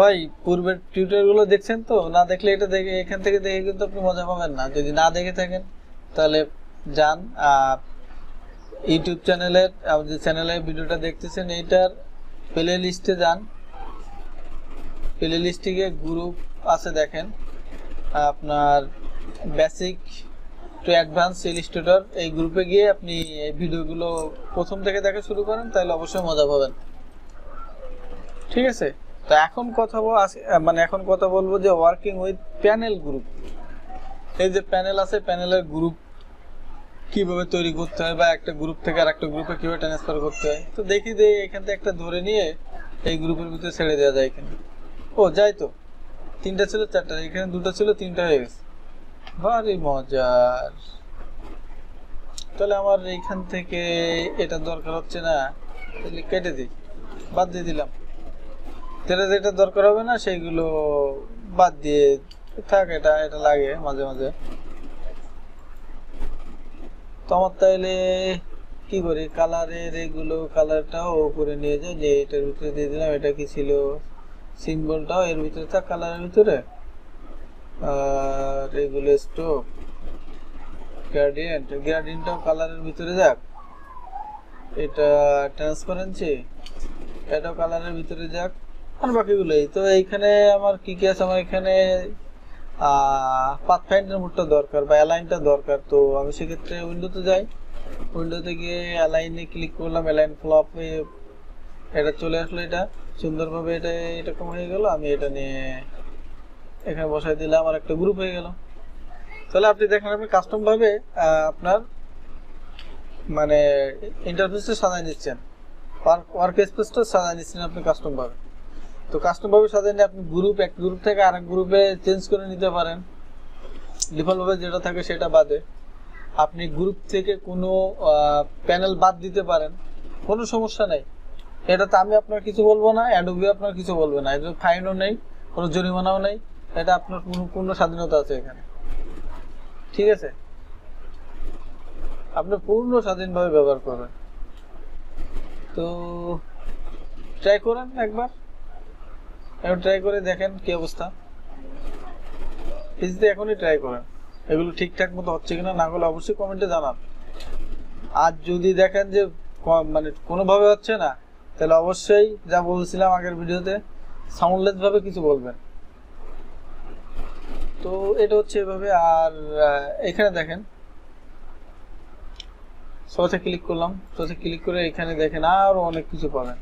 ভাই পূর্বের টিউটোরিয়াল গুলো দেখছেন তো? না দেখলে এটা দেখে এখান থেকে দেখে কিন্তু আপনি মজা পাবেন না। যদি না দেখে থাকেন তাহলে যান ইউটিউব চ্যানেলের, আমাদের চ্যানেলে ভিডিওটা দেখতেছেন এইটার প্লে লিস্টে যান। প্লে লিস্টে গিয়ে গ্রুপ আছে দেখেন, আপনার বেসিক টু অ্যাডভান্স ইলাস্ট্রেটর, এই গ্রুপে গিয়ে আপনি এই ভিডিওগুলো প্রথম থেকে দেখা শুরু করেন, তাহলে অবশ্যই মজা পাবেন। ঠিক আছে, তো এখন এখন কথা বলবো যে ওয়ার্কিং উইথ প্যানেল গ্রুপ। এই যে প্যানেল আছে, প্যানেলের গ্রুপ কিভাবে তৈরি করতে হয় বা একটা গ্রুপ থেকে আরেকটা গ্রুপে কিভাবে ট্রান্সফার করতে হয়। তো দেখি যে এখান থেকে একটা ধরে নিয়ে এই গ্রুপের ভিতরে ছেড়ে দেওয়া যায় এখানে। ও যাই তো, 3টা ছিল 4টা, এখানে 2টা ছিল 3টা হয়ে গেছে। ভারী মজার। তাহলে আমার এইখান থেকে এটা দরকার হচ্ছে না, তাহলে কেটে দিই, বাদ দিয়ে দিলাম। যেটা যেটা দরকার হবে না সেইগুলো বাদ দিয়ে থাক, এটা এটা লাগে মাঝে মাঝে। তো আমার তাইলে কি করি, কালারের এগুলো কালারটাও উপরে নিয়ে যাও, যে এটার ভিতরে দিয়ে দিলাম। এটা কি ছিল, সিম্বলটাও এর ভিতরে থাক, কালারের ভিতরে। আর এগুলো স্টোক গ্রেডিয়েন্টটাও কালারের ভিতরে যাক। এটা ট্রান্সপারেন্সি, এটাও কালারের ভিতরে যাক। আর বাকিগুলোই তো। এইখানে আমার কি কি আছে, আমার এখানে পাথফাইন্ডার মোডটা দরকার বা অ্যালাইনটা দরকার। তো আমি সেক্ষেত্রে উইন্ডোতে যাই, উইন্ডোতে গিয়ে অ্যালাইনে ক্লিক করলাম, অ্যালাইন ফ্লপ, এটা চলে আসলো। এটা সুন্দরভাবে এটা এরকম হয়ে গেল। আমি এটা নিয়ে এখানে বসাই দিলাম, আর একটা গ্রুপ হয়ে গেল। তাহলে আপনি দেখেন, আপনি কাস্টম ভাবে আপনার মানে ইন্টারফেসটা সাজায় নিচ্ছেন, ওয়ার্ক স্পেসটা সাজায় নিচ্ছেন আপনি কাস্টম ভাবে। তো কাস্টম ভাবে সাজায় নিয়ে আপনি এক গ্রুপ থেকে আরেক গ্রুপে চেঞ্জ করে নিতে পারেন। ডিফল্ট ভাবে যেটা থাকে সেটা বাদে আপনি গ্রুপ থেকে কোনো প্যানেল বাদ দিতে পারেন, কোনো সমস্যা নেই। এটাতে আমি আপনার কিছু বলবো না, অ্যাডোবি আপনার কিছু বলবে না। এটা ফাইনও নেই, কোনো জরিমানাও নেই। এটা আপনার পূর্ণ স্বাধীনতা আছে এখানে। ঠিক আছে, আপনি পূর্ণ স্বাধীনভাবে ব্যবহার করবেন। তো ট্রাই করেন একবার ট্রাই করে দেখেন কি অবস্থা। প্লিজ এখনই ট্রাই করেন, এগুলো ঠিকঠাক মতো হচ্ছে কিনা। না হলে অবশ্যই কমেন্টে জানান। আর যদি দেখেন যে মানে কোনোভাবে হচ্ছে না, তাহলে অবশ্যই যা বলছিলাম আগের ভিডিওতে, সাউন্ডলেস ভাবে কিছু বলবেন। তো এটা হচ্ছে এভাবে। আর এখানে দেখেন, সোর্সে ক্লিক করলাম, সোর্সে ক্লিক করে এখানে দেখেন আরো অনেক কিছু পাবেন,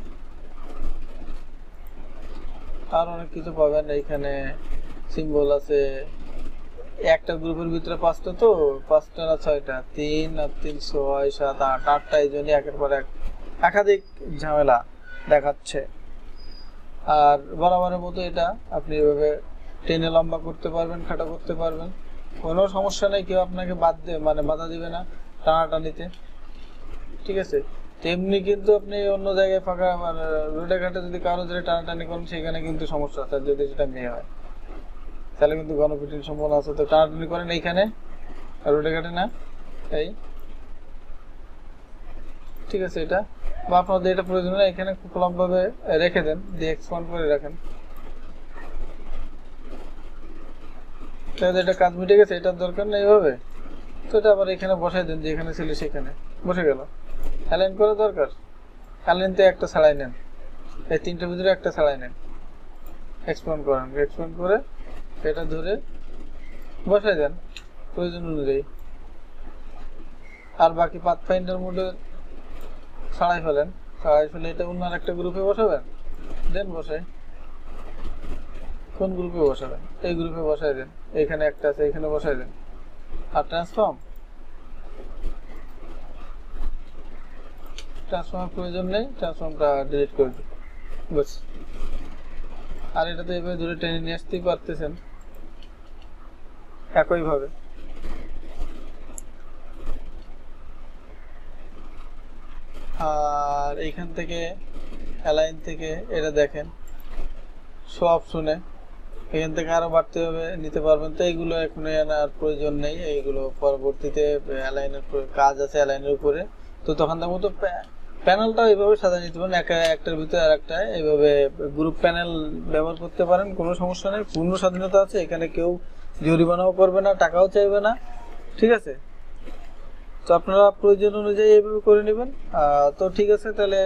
আর অনেক কিছু পাবেন। এইখানে সিম্বল আছে, একটা গ্রুপের ভিতরে 5টা, তো 5টা না 6টা, 3 আর 3 6 7 8 8টা। এই জন্য একের পর এক একাধিক ঝামেলা দেখাচ্ছে। আর বরাবরের মতো এটা আপনি এভাবে টেনে লম্বা করতে পারবেন, খাটো করতে পারবেন, কোনো সমস্যা নেই। কেউ আপনাকে বাধা দিবে না টানাটানিতে। ঠিক আছে, তেমনি কিন্তু আপনি অন্য জায়গায় ফাঁকা রোডে ঘাটে যদি কারো ধরে টানাটানি করেন, সেখানে কিন্তু সমস্যা আছে। যদি সেটা মেয়ে হয় তাহলে কিন্তু গণপিটুনির সম্ভাবনা আছে। তো টানাটানি করেন এইখানে, রোডে ঘাটে না। এই ঠিক আছে, এটা বা আপনাদের এটা প্রয়োজন না, এখানে খুব লম্বাভাবে রেখে দেন, দিয়ে এক্সপান্ড করে রাখেন। তাহলে এটা কাজ মিটে গেছে, এটার দরকার নেই এইভাবে। তো এটা আবার এখানে বসাই দেন, যেখানে ছিল সেখানে বসে গেল। অ্যালাইন করা দরকার, অ্যালাইনতে একটা ছাড়াই নেন, এই 3টার ভিতরে একটা ছাড়াই নেন, এক্সপান্ড করেন, এক্সপান্ড করে এটা ধরে বসাই দেন প্রয়োজন অনুযায়ী। আর বাকি পাথফাইন্ডার মোডে ছাড়াই ফেলে এটা অন্য একটা গ্রুপে বসাবেন, দেন বসাই। কোন গ্রুপে বসাবেন, এই গ্রুপে বসাই দেন। এখানে একটা আছে, এখানে বসাই দেন। আর ট্রান্সফর্মের প্রয়োজন নেই, ট্রান্সফর্মটা ডিলিট করে দিন বাস। আর এটা তো এভাবে ধরে টেনে নিয়ে আসতেই পারতেছেন একইভাবে। আর এইখান থেকে অ্যালাইন থেকে এটা দেখেন শো অপশনে, এখান থেকে আরো বাড়তে হবে, নিতে পারবেন। তো এইগুলো এখন আনার প্রয়োজন নেই, এইগুলো পরবর্তীতে অ্যালাইনের কাজ আছে অ্যালাইনের উপরে। তো তখন তার মতো প্যানেলটাও এইভাবে সাজিয়ে নিতে পারেন, একটার ভিতরে আর একটা এইভাবে গ্রুপ প্যানেল ব্যবহার করতে পারেন, কোনো সমস্যা নেই, পূর্ণ স্বাধীনতা আছে, এখানে কেউ জরিমানাও করবে না, টাকাও চাইবে না, ঠিক আছে। তো আপনারা প্রয়োজন অনুযায়ী এইভাবে করে নেবেন। তো ঠিক আছে, তাহলে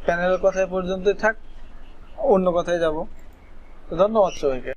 প্যানেলের কথা পর্যন্তই থাক, অন্য কথায় যাব। তো ধন্যবাদ সবাইকে।